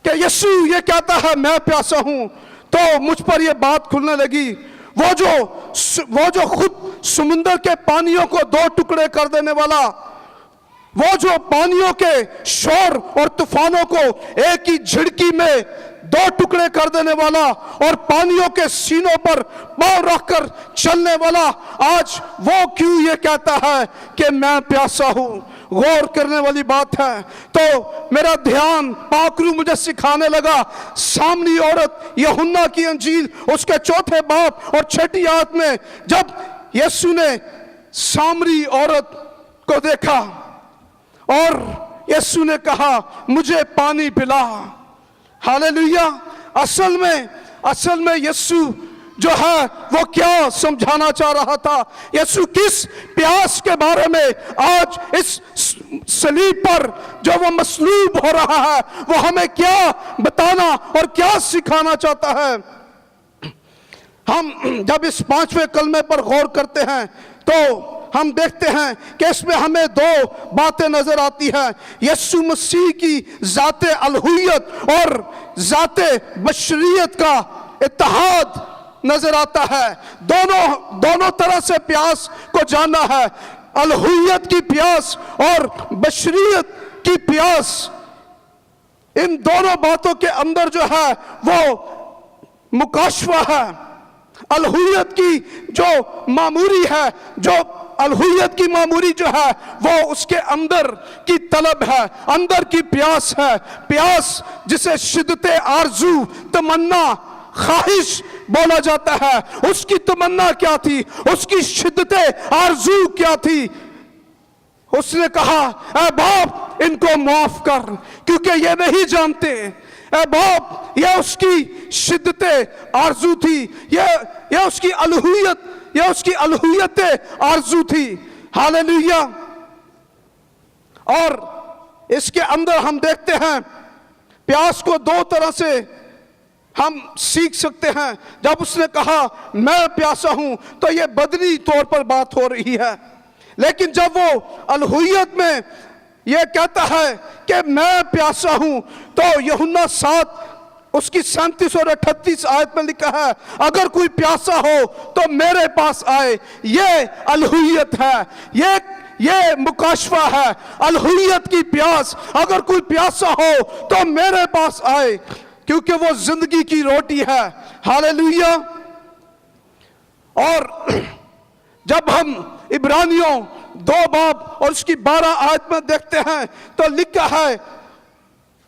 कि यीशु ये कहता है मैं प्यासा हूं, तो मुझ पर यह बात खुलने लगी। वो जो खुद समुंदर के पानियों को 2 टुकड़े कर देने वाला, वो जो पानियों के शोर और तूफानों को एक ही झिड़की में 2 टुकड़े कर देने वाला और पानियों के सीनों पर पांव रखकर चलने वाला, आज वो क्यों ये कहता है कि मैं प्यासा हूं? गौर करने वाली बात है। तो मेरा ध्यान पाकरू मुझे सिखाने लगा, सामनी औरत यूहन्ना की इंजील उसके 4 बाब और 6 आयत में जब यीशु ने सामरी औरत को देखा और यीशु ने कहा मुझे पानी पिला। हालेलुया। असल में यीशु जो है वो क्या समझाना चाह रहा था? यीशु किस प्यास के बारे में आज इस सलीब पर जो वो मसलूब हो रहा है, वो हमें क्या बताना और क्या सिखाना चाहता है? हम जब इस 5वें कलमे पर गौर करते हैं तो हम देखते हैं कि इसमें हमें 2 बातें नजर आती हैं। यीशु मसीह की ज़ाते अलहुयत और ज़ाते बशरियत का इत्तेहाद नजर आता है। दोनों तरह से प्यास को जानना है, अलहुयत की प्यास और बशरियत की प्यास। इन दोनों बातों के अंदर जो है वो मुकाशवा है। अलहुयत की जो मामूरी है, जो अलहुयत की मामूरी जो है वो उसके अंदर की तलब है, अंदर की प्यास है, प्यास जिसे शिद्दते आरजू, तमन्ना, ख्वाहिश बोला जाता है। उसकी तमन्ना क्या थी, उसकी शिद्दते आरजू क्या थी? उसने कहा, ऐ बाप इनको माफ कर क्योंकि ये नहीं जानते। ऐ बाप, यह उसकी शिद्दते आरजू थी, यह उसकी अलहुयत, यह उसकी अलहुयत आरजू थी। हालेलुया। और इसके अंदर हम देखते हैं प्यास को दो तरह से हम सीख सकते हैं। जब उसने कहा मैं प्यासा हूं तो यह बदनी तौर पर बात हो रही है, लेकिन जब वो अलहुयत में यह कहता है कि मैं प्यासा हूं तो यूहन्ना 7 उसकी 37 और 38 आयत में लिखा है, अगर कोई प्यासा हो तो मेरे पास आए। ये अलहुयत है, ये मुकाशफा है, अलहुयत की प्यास। अगर कोई प्यासा हो तो मेरे पास आए क्योंकि वो जिंदगी की रोटी है। हालेलुया। और जब हम इब्रानियों 2 बाब और उसकी 12 आयत में देखते हैं तो लिखा है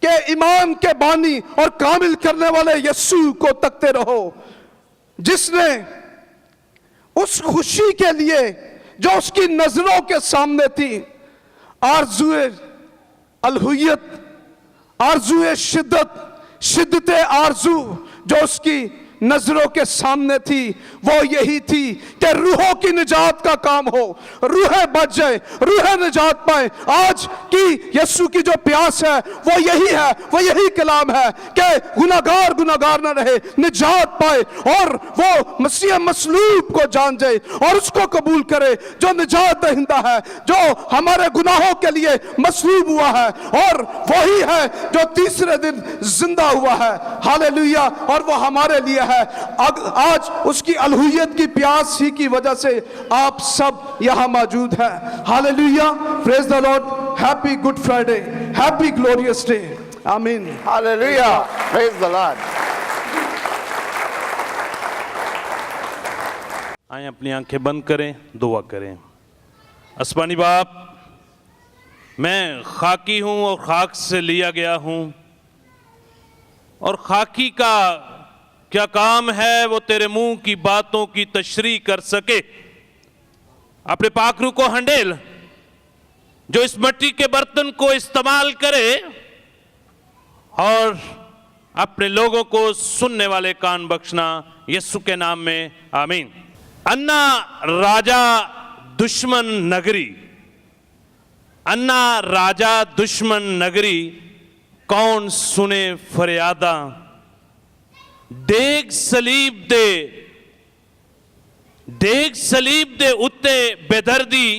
कि ईमान के बानी और कामिल करने वाले यीशु को तकते रहो, जिसने उस खुशी के लिए जो उसकी नजरों के सामने थी, आरजुए अलहुयत, आरजुए शिद्दते आरजू जो उसकी नजरों के सामने थी, वो यही थी कि रूहों की निजात का काम हो, रूहें बच जाए, रूहें निजात पाए। आज की यीशु की जो प्यास है वो यही है, वो यही कलाम है कि गुनाहगार ना रहे, निजात पाए और वो मसीह मसलूब को जान जाए और उसको कबूल करे जो निजात दहिंदा है, जो हमारे गुनाहों के लिए मसलूब हुआ है और वही है जो तीसरे दिन जिंदा हुआ है। हालेलुया। और वो हमारे लिए है। आज उसकी अलहुयत की प्यास ही की वजह से आप सब यहां मौजूद हैं। Hallelujah. Praise the Lord. Happy good Friday, happy glorious day. आमीन। हालेलुया। Praise the Lord. आए अपनी आंखें बंद करें, दुआ करें। आसमानी बाप, मैं खाकी हूं और खाक से लिया गया हूं, और खाकी का क्या काम है वो तेरे मुंह की बातों की तशरीह कर सके। अपने पाक रूह को हंडेल जो इस मिट्टी के बर्तन को इस्तेमाल करे और अपने लोगों को सुनने वाले कान बख्शना, यीशु के नाम में आमीन। अन्ना राजा दुश्मन नगरी, अन्ना राजा दुश्मन नगरी, कौन सुने फरियादा, डेग सलीब दे उत्ते बेदर्दी,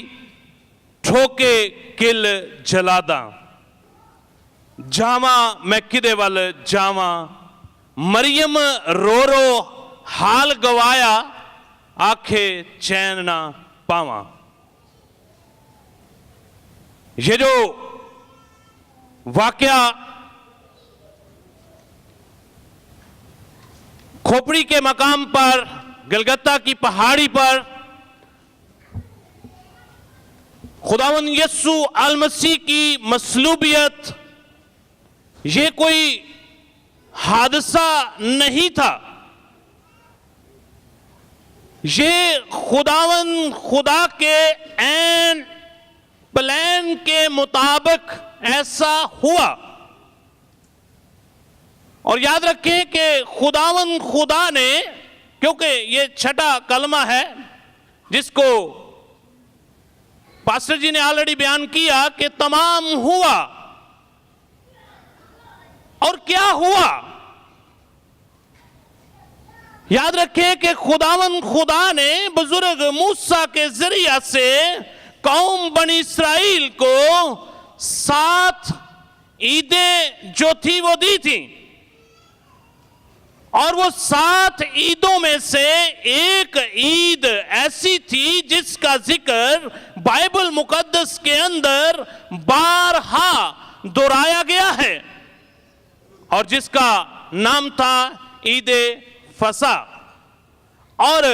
ठोके किल जलादा। जावा मैं किदे वल जावा, मरियम रो रो हाल गवाया, आखे चैन ना पावा। ये जो वाकया खोपड़ी के मकाम पर, गलगत्ता की पहाड़ी पर खुदावन यीशु अल मसीह की मसलूबियत, ये कोई हादसा नहीं था। ये खुदा के ऐन प्लान के मुताबिक ऐसा हुआ। और याद रखें कि खुदा ने, क्योंकि ये छठा कलमा है जिसको पास्टर जी ने ऑलरेडी बयान किया कि तमाम हुआ। और क्या हुआ? याद रखें कि खुदा ने बुजुर्ग मूसा के जरिया से कौम बनी इस्राइल को 7 ईदें जो थी वो दी थी, और वो 7 ईदों में से एक ईद ऐसी थी जिसका जिक्र बाइबल मुकद्दस के अंदर बारहा दोहराया गया है, और जिसका नाम था ईदे फसा। और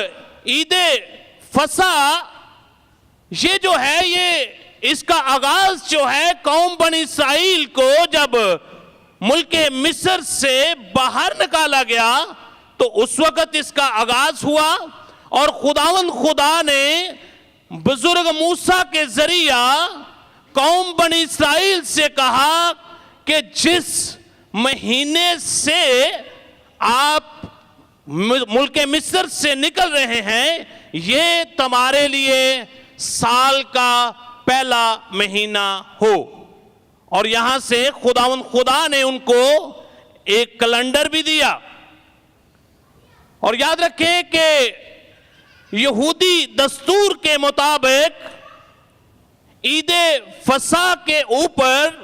ईदे फसा ये जो है ये इसका आगाज जो है कौम बनी इस्राइल को जब मुल्क मिस्र से बाहर निकाला गया तो उस वक्त इसका आगाज हुआ और खुदावंद खुदा ने बुजुर्ग मूसा के जरिया कौम बनी इस्राइल से कहा कि जिस महीने से आप मुल्क मिस्र से निकल रहे हैं ये तुम्हारे लिए साल का पहला महीना हो। और यहां से खुदा ने उनको एक कैलेंडर भी दिया। और याद रखें कि यहूदी दस्तूर के मुताबिक ईद फसा के ऊपर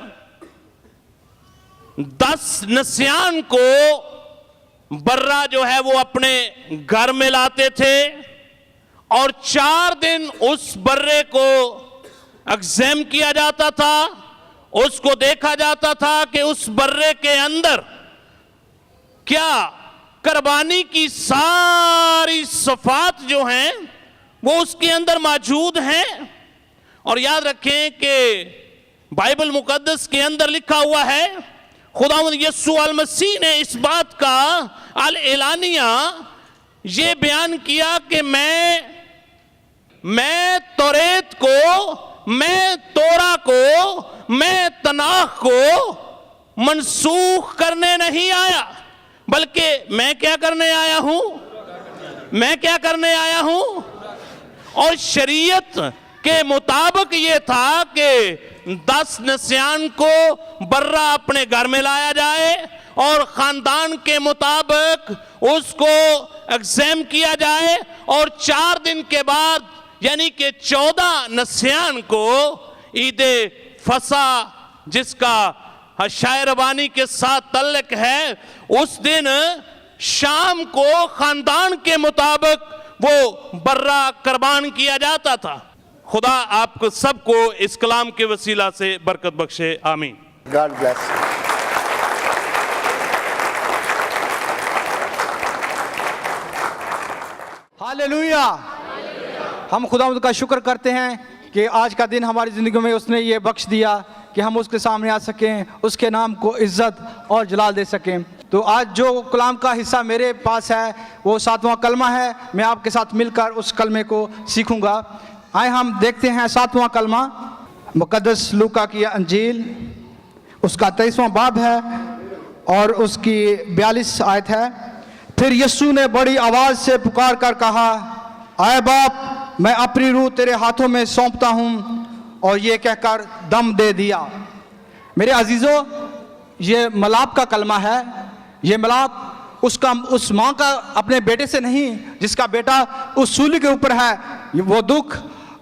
10 नस्यान को बर्रा जो है वो अपने घर में लाते थे और 4 दिन उस बर्रे को एग्जाम किया जाता था, उसको देखा जाता था कि उस बर्रे के अंदर क्या कुर्बानी की सारी सफात जो हैं वो उसके अंदर मौजूद हैं। और याद रखें कि बाइबल मुकद्दस के अंदर लिखा हुआ है खुदावंद यीशु अल मसीह ने इस बात का अल एलानिया ये बयान किया कि मैं तौरेत को, मैं तोरा को, मैं तनाख को मनसूख करने नहीं आया बल्कि मैं क्या करने आया हूं, मैं क्या करने आया हूं। और शरीयत के मुताबिक ये था कि 10 नस्यान को बर्रा अपने घर में लाया जाए और खानदान के मुताबिक उसको एग्जाम किया जाए और 4 दिन के बाद यानी कि 14 नस्यान को ईद फसा जिसका शायरबानी के साथ तल्लक है उस दिन शाम को खानदान के मुताबिक वो बर्रा कुर्बान किया जाता था। खुदा आपको सबको इस कलाम के वसीला से बरकत बख्शे, आमीन। God bless you. हालेलुया। हम खुदावंद का शुक्र करते हैं कि आज का दिन हमारी ज़िंदगी में उसने ये बख्श दिया कि हम उसके सामने आ सकें, उसके नाम को इज्जत और जलाल दे सकें। तो आज जो कलाम का हिस्सा मेरे पास है वो 7वां कलमा है। मैं आपके साथ मिलकर उस कलमे को सीखूंगा। आए हम देखते हैं 7वां कलमा मुकद्दस लूका की अंजील, उसका 23वां बाब है और उसकी 42 आयत है। फिर यीशु ने बड़ी आवाज़ से पुकार कर कहा, आए बाप, मैं अपनी रूह तेरे हाथों में सौंपता हूँ। और ये कहकर दम दे दिया। मेरे अजीज़ों, ये मलाप का कलमा है। ये मलाप उस माँ का अपने बेटे से नहीं जिसका बेटा उस सूली के ऊपर है। वो दुख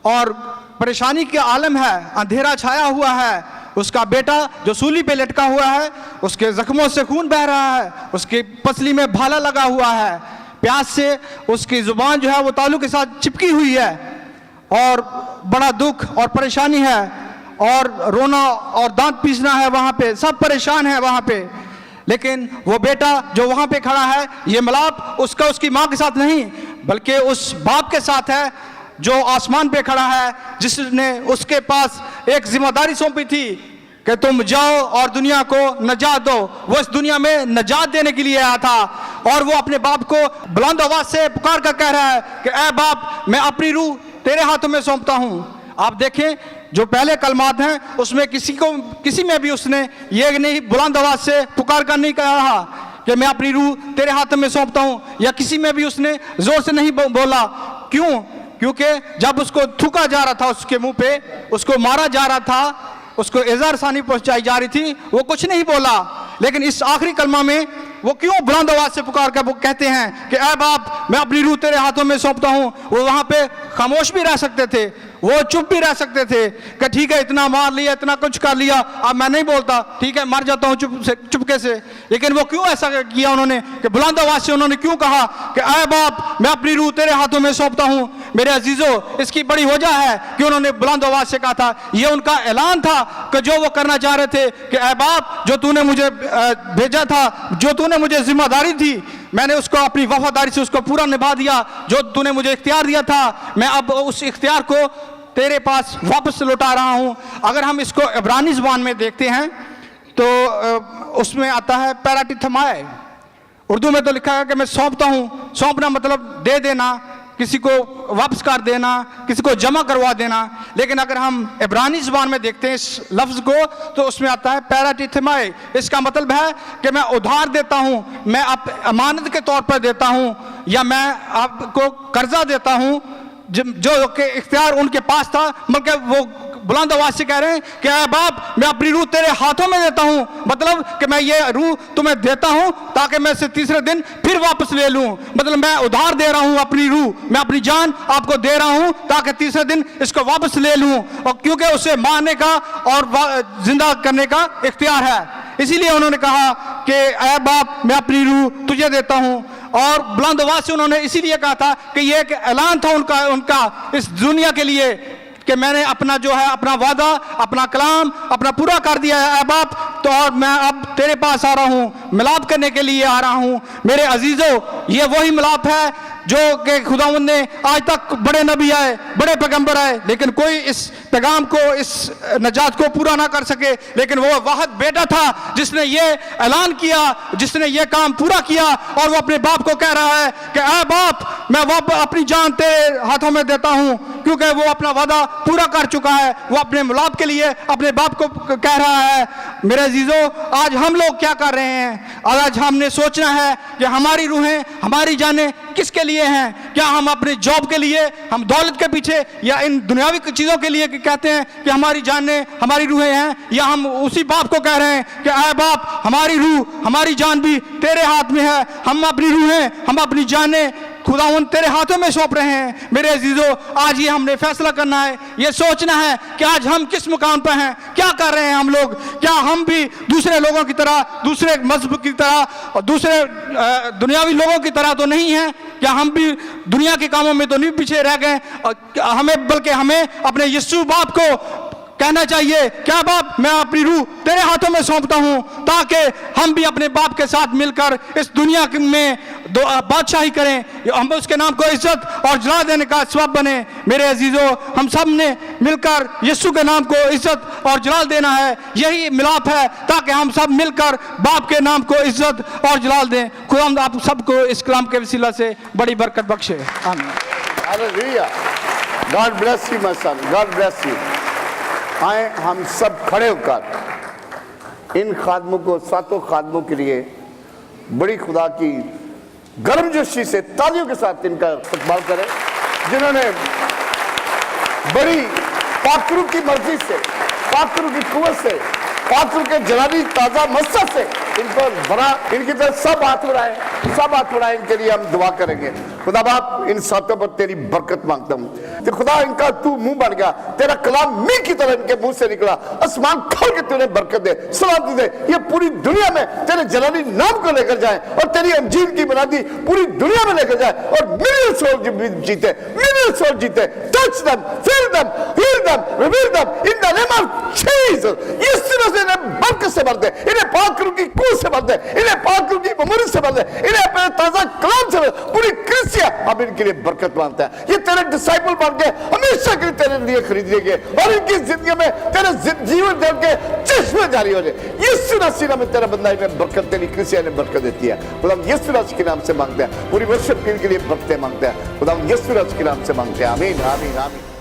और परेशानी के आलम है, अंधेरा छाया हुआ है। उसका बेटा जो सूली पे लटका हुआ है, उसके जख्मों से खून बह रहा है, उसकी पसली में भाला लगा हुआ है, प्यास से उसकी जुबान जो है वो तालू के साथ चिपकी हुई है और बड़ा दुख और परेशानी है और रोना और दांत पीसना है वहाँ पे, सब परेशान है वहाँ पे। लेकिन वो बेटा जो वहाँ पे खड़ा है, ये मलाप उसकी माँ के साथ नहीं बल्कि उस बाप के साथ है जो आसमान पे खड़ा है, जिसने उसके पास एक जिम्मेदारी सौंपी थी कि तुम जाओ और दुनिया को नजात दो। वो इस दुनिया में नजात देने के लिए आया था और वो अपने बाप को बुलंद आवाज से पुकार कर कह रहा है कि ऐ बाप, मैं अपनी रूह तेरे हाथों में सौंपता हूँ। आप देखें जो पहले कलमात हैं उसमें किसी में भी उसने ये नहीं बुलंद आवाज से पुकार कर नहीं कहा कि मैं अपनी रूह तेरे हाथों में सौंपता हूँ, या किसी में भी उसने जोर से नहीं बोला। क्यों? क्योंकि जब उसको थूका जा रहा था, उसके मुंह पे उसको मारा जा रहा था, उसको इज़ार सानी पहुंचाई जा रही थी, वो कुछ नहीं बोला। लेकिन इस आखिरी कलमा में वो क्यों बुलंद आवाज से पुकार कर वो कहते हैं कि ऐ बाप, मैं अपनी रूह तेरे हाथों में सौंपता हूँ। वो वहाँ पे खामोश भी रह सकते थे, वो चुप भी रह सकते थे कि ठीक है, इतना मार लिया, इतना कुछ कर लिया, अब मैं नहीं बोलता, ठीक है, मर जाता हूँ चुपके से। लेकिन वो क्यों ऐसा किया उन्होंने कि बुलंद आवाज से उन्होंने क्यों कहा कि ऐ बाप, मैं अपनी रूह तेरे हाथों में सौंपता हूँ? मेरे अजीजों, इसकी बड़ी वजह है कि उन्होंने बुलंद आवाज से कहा था। ये उनका ऐलान था कि जो वो करना चाह रहे थे कि ऐ बाप, जो तूने मुझे भेजा था, जो तूने मुझे जिम्मेदारी थी, मैंने उसको अपनी वफादारी से उसको पूरा निभा दिया। जो तूने मुझे इख्तियार दिया था, मैं अब उस इख्तियार को तेरे पास वापस लौटा रहा हूँ। अगर हम इसको इब्रानी ज़ुबान में देखते हैं तो उसमें आता है पैराटिथमाए। उर्दू में तो लिखा है कि मैं सौंपता हूँ। सौंपना मतलब दे देना, किसी को वापस कर देना, किसी को जमा करवा देना। लेकिन अगर हम इब्रानी ज़ुबान में देखते हैं इस लफ्ज़ को तो उसमें आता है पैराटिथमाए। इसका मतलब है कि मैं उधार देता हूँ, मैं आप अमानत के तौर पर देता हूँ, या मैं आपको कर्जा देता हूँ जो कि इख्तियार उनके पास था। बल्कि वो बुलंद आवाज से कह रहे हैं कि ऐ बाप, मैं अपनी रूह तेरे हाथों में देता हूं। मतलब कि मैं ये रूह तुम्हें देता हूं ताकि मैं इसे तीसरे दिन फिर वापस ले लूं। मतलब मैं उधार दे रहा हूं अपनी रूह, मैं अपनी जान आपको दे रहा हूं ताकि तीसरे दिन इसको वापस ले लूं। और क्योंकि उसे मारने का और जिंदा करने का इख्तियार है, इसीलिए उन्होंने कहा कि ऐ बाप, मैं अपनी रूह तुझे देता हूं। और बुलंद आवाज से उन्होंने इसीलिए कहा था कि यह एक ऐलान था उनका इस दुनिया के लिए कि मैंने अपना जो है अपना वादा, अपना कलाम अपना पूरा कर दिया है। ऐ बाप, तो और मैं अब तेरे पास आ रहा हूँ, मिलाप करने के लिए आ रहा हूँ। मेरे अजीजों, ये वही मिलाप है जो कि खुदावंद ने आज तक बड़े नबी आए, बड़े पैगंबर आए, लेकिन कोई इस पैगाम को, इस नजात को पूरा ना कर सके। लेकिन वो वाहिद बेटा था जिसने ये ऐलान किया, जिसने ये काम पूरा किया। और वो अपने बाप को कह रहा है कि ऐ बाप, मैं अपनी जान तेरे हाथों में देता हूँ, क्योंकि वो अपना वादा पूरा कर चुका है। वो अपने मिलाप के लिए अपने बाप को कह रहा है। मेरे अजीजों, आज हम लोग क्या कर रहे हैं? आज हमने सोचना है कि हमारी रूहें, हमारी जानें किसके लिए हैं? क्या हम अपने जॉब के लिए, हम दौलत के पीछे, या इन दुनियावी चीज़ों के लिए कहते हैं कि हमारी जानें, हमारी रूहें हैं? या हम उसी बाप को कह रहे हैं कि ऐ बाप, हमारी रूह, हमारी जान भी तेरे हाथ में है। हम अपनी रूहें, हम अपनी जानें खुदावंद तेरे हाथों में सौंप रहे हैं। मेरे अजीजों, आज ये हमने फैसला करना है, ये सोचना है कि आज हम किस मुकाम पर हैं, क्या कर रहे हैं हम लोग। क्या हम भी दूसरे लोगों की तरह, दूसरे मजहब की तरह और दूसरे दुनियावी लोगों की तरह तो नहीं हैं? क्या हम भी दुनिया के कामों में तो नहीं पीछे रह गए? बल्कि हमें अपने यीशु बाप को कहना चाहिए, क्या बाप, मैं अपनी रूह तेरे हाथों में सौंपता हूं, ताकि हम भी अपने बाप के साथ मिलकर इस दुनिया में बादशाही करें, हम उसके नाम को इज्जत और जला देने का सबब बने। मेरे अजीजों, हम सब ने मिलकर यीशु के नाम को इज्जत और जलाल देना है। यही मिलाप है, ताकि हम सब मिलकर बाप के नाम को इज्जत और जलाल दें। खुदा आप सबको इस कलाम के वसीला से बड़ी बरकत बख्शे। आमीन। Hallelujah. God bless you my son, God bless you. आए हम सब खड़े होकर इन खादमों को, सातों खादमों के लिए बड़ी खुदा की गर्मजोशी से तालियों के साथ इनका इस्तकबाल करें, जिन्होंने बड़ी पाकरू की मर्जी से, पाकरू की कुव्वत से, पाकरू के जलाली ताजा मस्सद से इनको भरा। इनकी तरफ सब हाथ उड़ाए, सब हाथ उड़ाए। इनके लिए हम दुआ करेंगे। खुदा बाप, इन सातों पर तेरी बरकत मांगता हूँ कि खुदा इनका तू मुंह बन गया, तेरा कलाम मीर की तरह इनके मुंह से निकला। आसमान खोल के तूने बरकत दे, सलामती दे। ये पूरी दुनिया में तेरे जलाली नाम को लेकर जाए और तेरी अंजीर की बुनियादी पूरी दुनिया में लेकर जाए और मिलियन सोल जीते, मिलियन सोल जीते। Touch them, feel them, heal them, reveal them in the name of Jesus. इस तरह से इन्हें बरकत से भर दे, इन्हें पाक रूह की कुव्वत से भर दे, इन्हें पाक रूह की ममूरी से भर दे, इन्हें अपने ताजा कलाम से भर दे। पूरी क्रिस्चिया अब इनके लिए बरकत मांगता है। ये तेरे डिसाइपल बन के हमेशा के लिए तेरे लिए खरीदेंगे और इनकी जिंदगी में तेरे जीवन जल के चश्मे जारी हो जाए। यीशु मसीह में तेरा बंदा इन्हें बरकत, तेरी क्रिस्चिया ने बरकत देती है। खुदा यीशु मसीह के नाम से मांगते हैं, पूरी वर्षिप के लिए बरकतें मांगते हैं। खुदा यीशु मसीह के नाम से मांगते हैं। आमीन, आमीन, आमीन।